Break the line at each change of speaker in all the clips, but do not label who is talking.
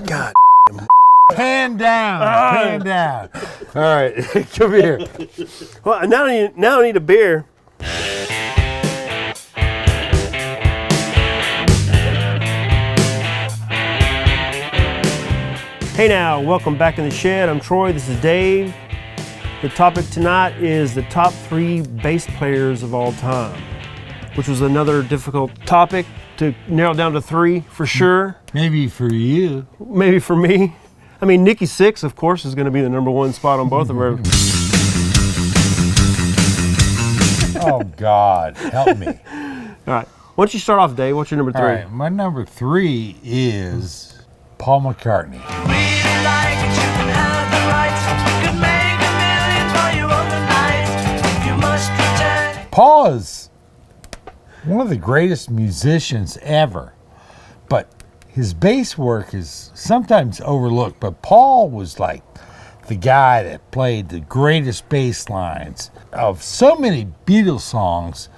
God.
Pan down. All right, come here.
Well, now I need a beer. Hey now, welcome back in the shed. I'm Troy, this is Dave. The topic tonight is the top 3 bass players of all time, which was another difficult topic to narrow down to 3 for sure.
Maybe for you.
Maybe for me. I mean, Nikki Sixx, of course, is going to be the #1 spot on both of our.
Oh, God, help me.
All right. Why don't you start off, Dave? What's your number 3?
All right, my number 3 is Paul McCartney. Paul is one of the greatest musicians ever, but his bass work is sometimes overlooked. But Paul was like the guy that played the greatest bass lines of so many Beatles songs,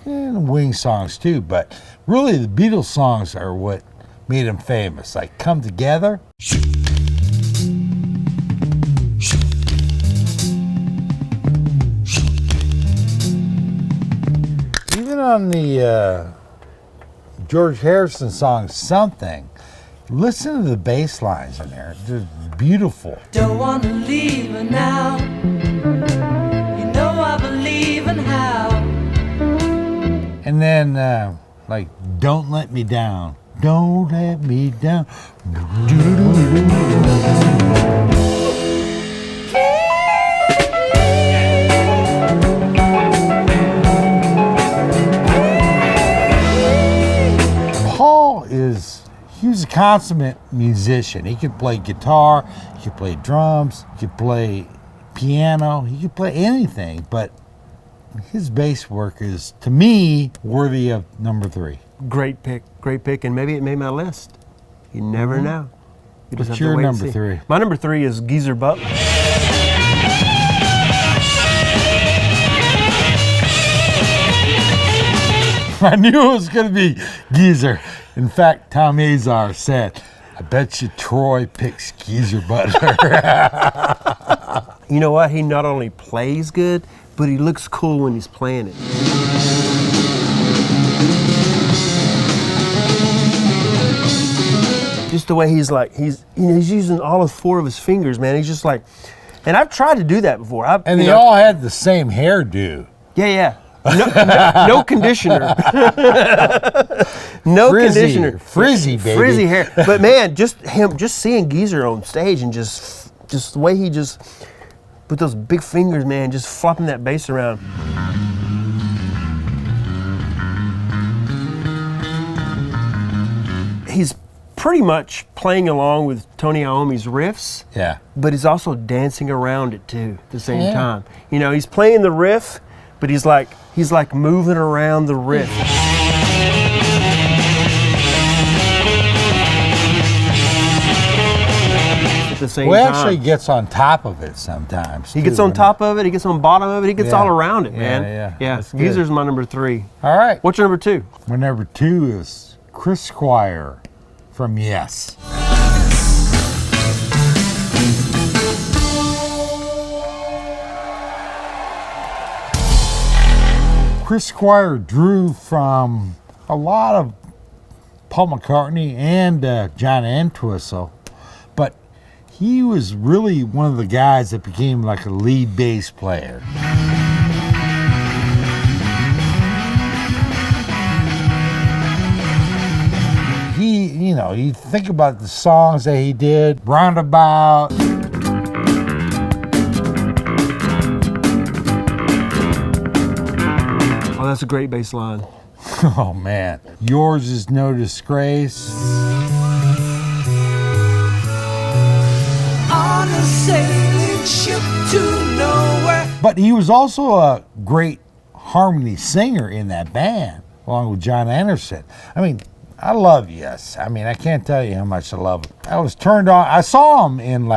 and Wings songs too, but really the Beatles songs are what made him famous, like Come Together. Even on the George Harrison song Something, listen to the bass lines in there. They're beautiful.
Don't want to leave her now. You know I believe in how.
And then like Don't Let Me Down. Don't let me down. Paul he was a consummate musician. He could play guitar, he could play drums, he could play piano, he could play anything, but his bass work is, to me, worthy of number 3.
Great pick, and maybe it made my list. You never know. You just
What's
have to
your
wait and
number
see.
3?
My number 3 is Geezer Butler.
I knew it was going to be Geezer. In fact, Tom Azar said, I bet you Troy picks Geezer Butler.
You know what? He not only plays good, but he looks cool when he's playing it. Just the way he's using all 4 of his fingers, man. He's just like, and I've tried to do that before.
And they all had the same hairdo.
Yeah. No conditioner. No conditioner.
Frizzy, baby.
Frizzy hair. But man, just seeing Geezer on stage and just the way he just with those big fingers, man, just flopping that bass around. He's pretty much playing along with Tony Iommi's riffs.
Yeah.
But he's also dancing around it too at the same time. You know, he's playing the riff, but he's like moving around the riff. At the same time.
Well, actually gets on top of it sometimes.
He gets on top of it, he gets on bottom of it, he gets all around it, man.
Yeah.
Geezer's my number 3.
All right.
What's your number 2?
My number 2 is Chris Squire from Yes. Chris Squire drew from a lot of Paul McCartney and John Entwistle, but he was really one of the guys that became like a lead bass player. You think about the songs that he did, Roundabout.
Oh, that's a great bass line.
Oh, man. Yours Is No Disgrace.
On a sailing ship to nowhere.
But he was also a great harmony singer in that band, along with John Anderson. I mean, I love Yes. I mean, I can't tell you how much I love him. I was turned on. I saw him in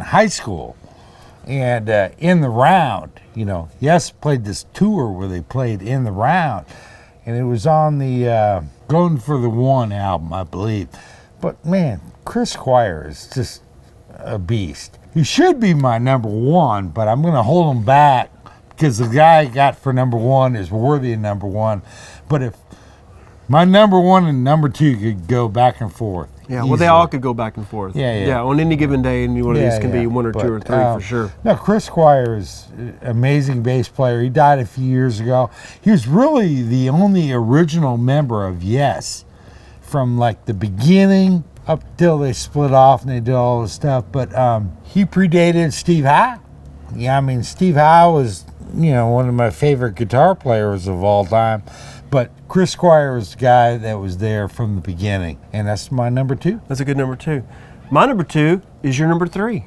high school, and In the Round. Yes played this tour where they played In the Round, and it was on the Going for the One album, I believe. But man, Chris Squire is just a beast. He should be my number one, but I'm going to hold him back because the guy I got for number one is worthy of number one. But if my number one and number two could go back and forth.
Yeah, well, they all could go back and forth.
Yeah.
On any given day, any one of these can be one or two or three for sure.
No, Chris Squire is an amazing bass player. He died a few years ago. He was really the only original member of Yes from like the beginning up till they split off and they did all this stuff. But he predated Steve Howe. Yeah, I mean, Steve Howe was, one of my favorite guitar players of all time. But Chris Squire was the guy that was there from the beginning. And that's my number two.
That's a good number two. My number two is your number three,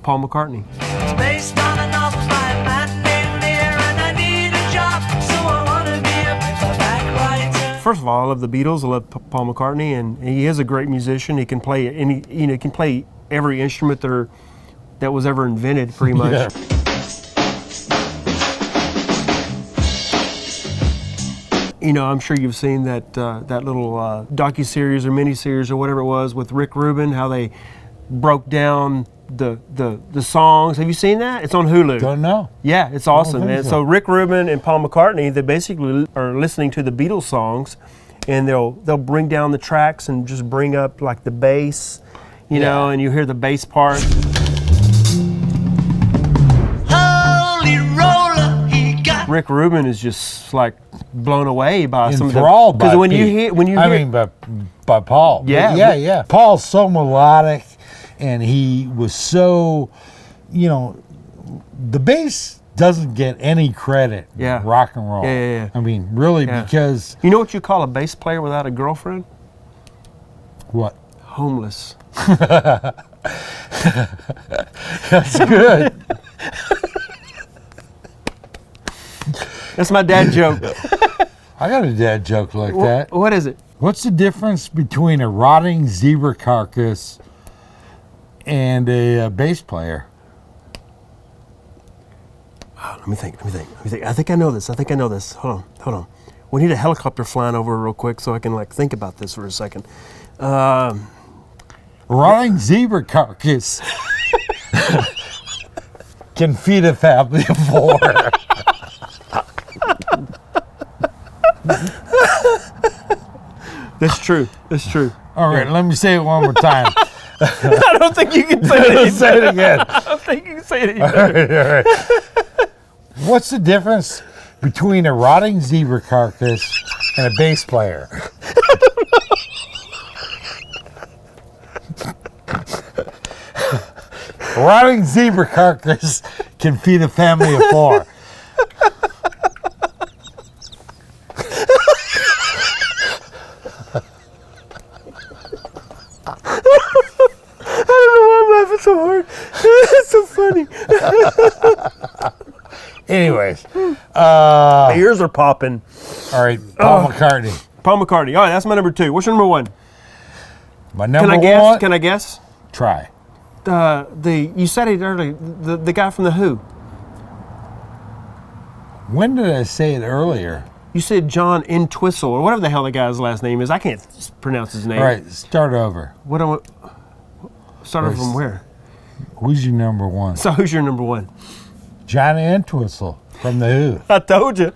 Paul McCartney.
It's based on a novel by a man named Lear, and I need a job, so I want to be a paperback writer.
First of all, I love the Beatles. I love Paul McCartney, and he is a great musician. He can play he can play every instrument that was ever invented, pretty much.
Yeah.
I'm sure you've seen that little docuseries or miniseries or whatever it was with Rick Rubin, how they broke down the songs. Have you seen that? It's on Hulu.
Don't know.
Yeah, it's awesome,
think
man.
so.
So Rick Rubin and Paul McCartney, they basically are listening to the Beatles songs, and they'll bring down the tracks and just bring up like the bass, and you hear the bass part.
Holy roller, he got
Rick Rubin is just like blown away by some of the,
Enthralled by
because when
Pete.
you hear
I mean, by Paul.
Yeah.
Yeah. Paul's so melodic, and he was so, the bass doesn't get any credit in rock and roll.
Yeah.
I mean, really,
Yeah.
because
You know what you call a bass player without a girlfriend?
what?
Homeless.
That's good.
That's my dad joke.
I got a dad joke like that.
What is it?
What's the difference between a rotting zebra carcass and a bass player?
Let me think. I think I know this. Hold on. We need a helicopter flying over real quick so I can think about this for a second.
Rotting zebra carcass can feed a family of four.
That's true.
All right, let me say it one more time.
I don't think you can say it any
Say it again.
I don't think you can say it any
All right. What's the difference between a rotting zebra carcass and a bass player? A rotting zebra carcass can feed a family of four.
I don't know why I'm laughing so hard. It's so funny.
Anyways,
My ears are popping.
all right, Paul McCartney.
Paul McCartney. All right, that's my number two. What's your number one?
My number
Can I guess?
one.
Can I guess?
Try.
You said it earlier. The guy from the Who.
When did I say it earlier?
You said John Entwistle or whatever the hell the guy's last name is. I can't pronounce his name.
All right, start over.
What am I? Started from where?
Who's your number one?
So who's your number one?
Johnny Entwistle from the Who.
I told you.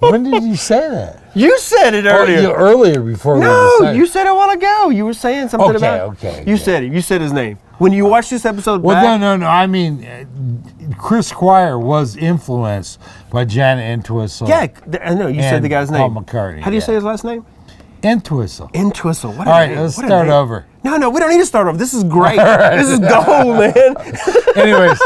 When did you say that?
You said it earlier.
Earlier before we
No,
decided.
you said it a while ago. You were saying something about it.
Okay.
You said it. You said his name. When you watch this episode
Well,
back,
no. I mean, Chris Squire was influenced by Johnny Entwistle.
yeah, I know. You said
and
the guy's
Paul
name.
McCartney,
How do you
yeah.
say his last name?
Entwistle.
Entwistle. What a
All right,
name.
let's
What a
start
name.
over.
No, we don't need to start over. This is great.
right.
This is gold, man.
Anyways,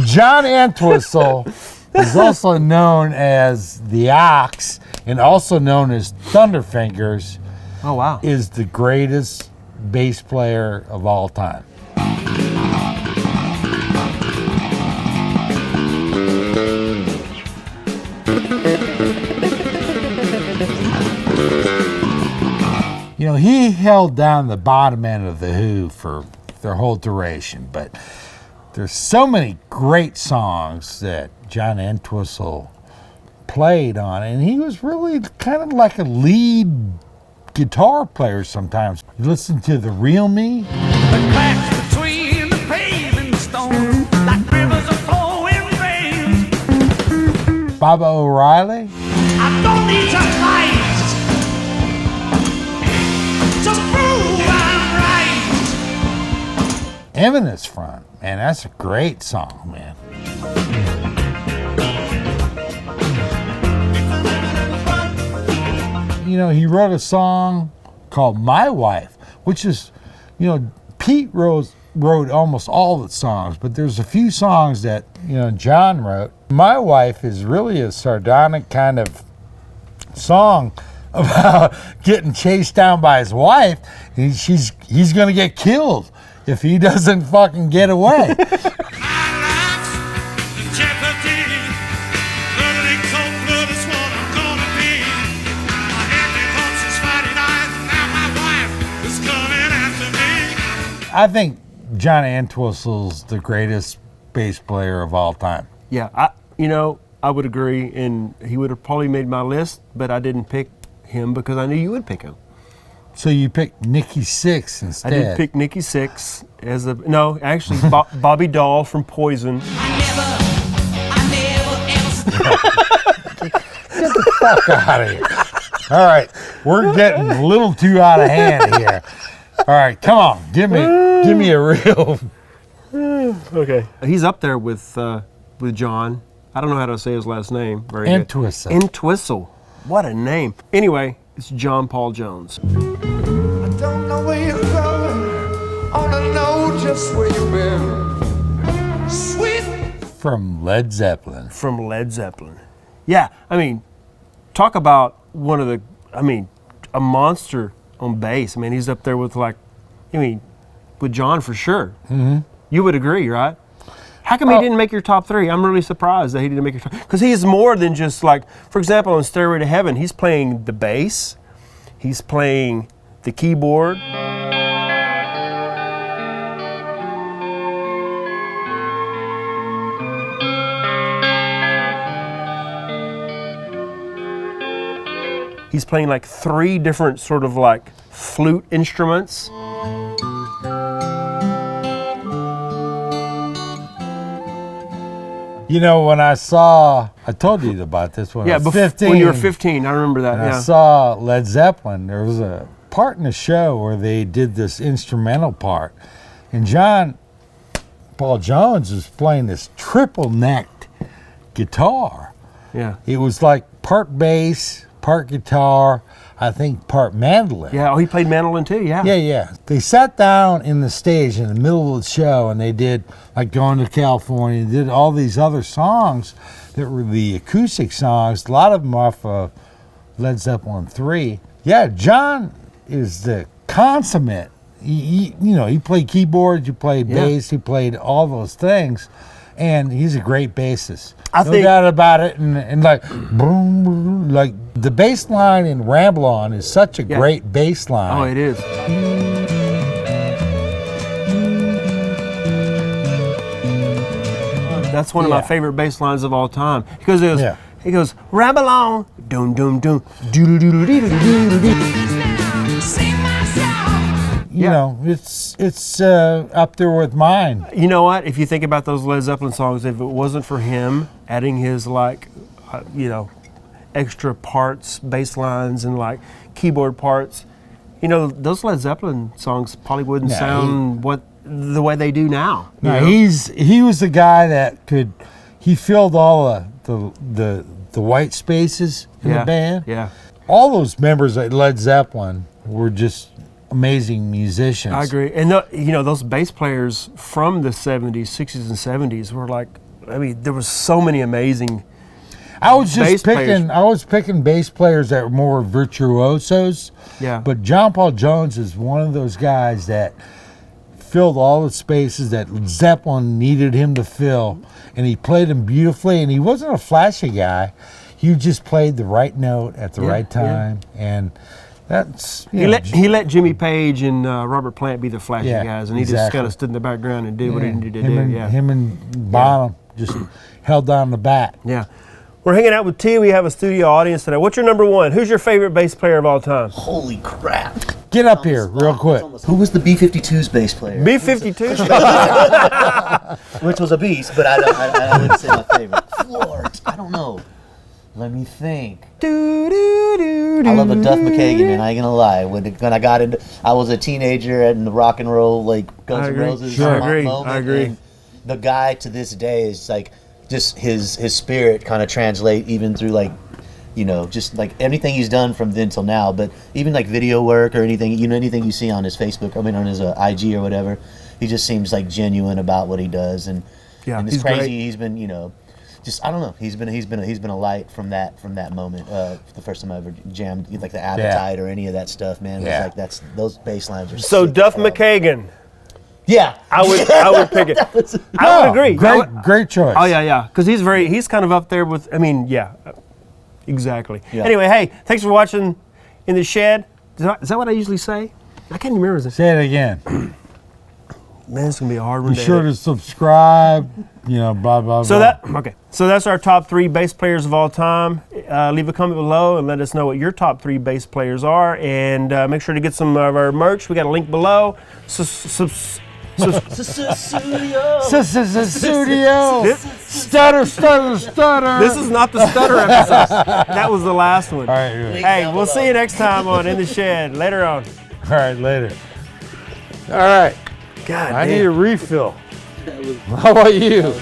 John Entwistle is also known as the Ox and also known as Thunderfingers,
Oh, wow.
is the greatest bass player of all time. You know, he held down the bottom end of the Who for their whole duration, but there's so many great songs that John Entwistle played on, and he was really kind of like a lead guitar player sometimes. You listen to The Real Me.
The cracks between the paving stones, like rivers of flowing rain.
Baba O'Reilly.
I don't need to fight to prove I'm right.
Eminence Front. Man, that's a great song, man. You know, he wrote a song called My Wife, which is, you know, Pete wrote almost all the songs, but there's a few songs that, you know, John wrote. My Wife is really a sardonic kind of song about getting chased down by his wife. He's going to get killed if he doesn't fucking get away. I think John Entwistle's the greatest bass player of all time.
Yeah, I would agree, and he would have probably made my list, but I didn't pick him because I knew you would pick him.
So you picked Nikki Sixx instead.
I did pick Nikki Sixx as actually Bobby Dahl from Poison.
Get the fuck out of here. All right, we're getting a little too out of hand here. All right, come on, give me a real.
Okay, he's up there with John. I don't know how to say his last name. Very good.
Entwistle.
Entwistle. What a name. Anyway, it's John Paul Jones.
I don't know where you're going. I wanna know just where you've been. Sweet.
From Led Zeppelin.
From Led Zeppelin. Yeah, I mean, talk about a monster on bass. I mean, he's up there with with John for sure. Mm-hmm. You would agree, right? How come he didn't make your top three? I'm really surprised that he didn't make your top. Because he is more than just like, for example, on Stairway to Heaven, he's playing the bass, he's playing the keyboard. He's playing like 3 different sort of like flute instruments.
You know, when I told you about this when I was 15.
When you were 15, I remember that.
I saw Led Zeppelin. There was a part in the show where they did this instrumental part, and John Paul Jones was playing this triple-necked guitar.
Yeah.
It was like part bass, part guitar, I think part mandolin.
Yeah, he played mandolin too, yeah.
Yeah. They sat down in the stage in the middle of the show, and they did like Going to California, did all these other songs that were the acoustic songs, a lot of them off of Led Zeppelin 3. Yeah, John is the consummate. He played keyboards, he played bass, he played all those things, and he's a great bassist. No doubt about it. And like, boom, boom, like the bass line in Ramble On is such a great bass line.
Oh, it is. That's one of my favorite bass lines of all time. He goes, ramble on, doom, doom, doom, doodle, doodle, doodle, doodle, doodle.
You know, it's up there with mine.
You know what? If you think about those Led Zeppelin songs, if it wasn't for him adding his extra parts, bass lines, and like keyboard parts, those Led Zeppelin songs probably wouldn't sound the way they do now.
No, he was the guy that he filled all the white spaces in the band.
Yeah.
All those members at Led Zeppelin were just amazing musicians.
I agree. And those bass players from the 70s, 60s and 70s were like, there was so many amazing
I was picking bass players that were more virtuosos.
Yeah.
But John Paul Jones is one of those guys that filled all the spaces that Zeppelin needed him to fill, and he played them beautifully, and he wasn't a flashy guy. He just played the right note at the right time, and That's
He let Jimmy Page and Robert Plant be the flashy
Yeah,
guys, and he just
exactly.
kind of stood in the background and did what he needed to
him
do.
and,
Yeah.
him and Bonham just held down the bat.
Yeah. We're hanging out with T. We have a studio audience today. What's your number one? Who's your favorite bass player of all time?
Holy crap.
Get up here real quick.
Who was the B-52's bass player?
B-52?
Which was a beast, but I wouldn't say my favorite. Flort. I don't know. Let me think. I love a Duff McKagan, and I ain't gonna lie. When I got into, I was a teenager in the rock and roll, like Guns N'
agree.
Roses
Sure.
moment,
I agree.
and the guy to this day is like, just his spirit kind of translate even through like, you know, just like anything he's done from then till now. But even like video work or anything, you know, anything you see on his Facebook, I mean on his IG or whatever, he just seems like genuine about what he does, and
Yeah,
it's
he's
crazy.
great.
He's been, you know, just I don't know. He's been a light from that moment. The first time I ever jammed like the Appetite or any of that stuff, man. It was
Yeah.
like those bass lines are
So
sick
Duff
as hell.
McKagan.
Yeah,
I would pick it. I would agree.
Great choice.
Oh yeah, because he's kind of up there with. I mean, yeah, exactly.
Yeah.
Anyway, hey, thanks for watching In the Shed. Is that what I usually say? I can't remember.
Say it again.
Man, it's gonna be a hard one.
Be sure to subscribe. You know, blah blah
So
blah.
So that's our top 3 bass players of all time. Leave a comment below and let us know what your top 3 bass players are, and make sure to get some of our merch. We got a link below.
Studio. Stutter.
This is not the stutter episode. That was the last one.
All right. Good.
Hey, we'll see you next time on In the Shed. Later on.
All right. Later. All right.
God
I
damn.
need a refill. How about you?